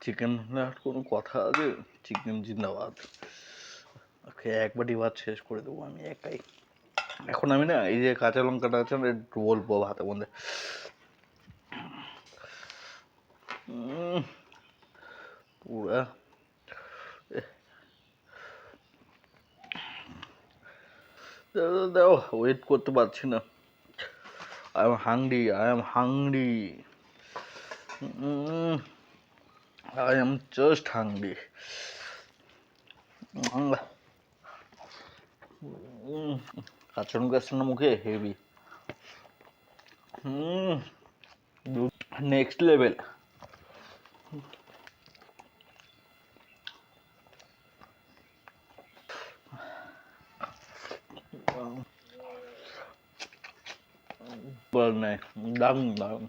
Chicken আর কোনো কথা আছে? চিকেন জিন্দাবাদ। ওকে, এক বাটি ভাত শেষ করে দেবো আমি একাই। এখন আমি না এই যে কাঁচা লঙ্কাটা আছে না, একটু বলবো ভাতের মধ্যে। পুরা দাও দাও, ওয়েট করতে পারছি না। I am hungry, I am hungry, I am just hungry. কাঁচা লঙ্কা আসছে না মুখে, হেভি। Next level. বল নাই, দারুণ দারুণ।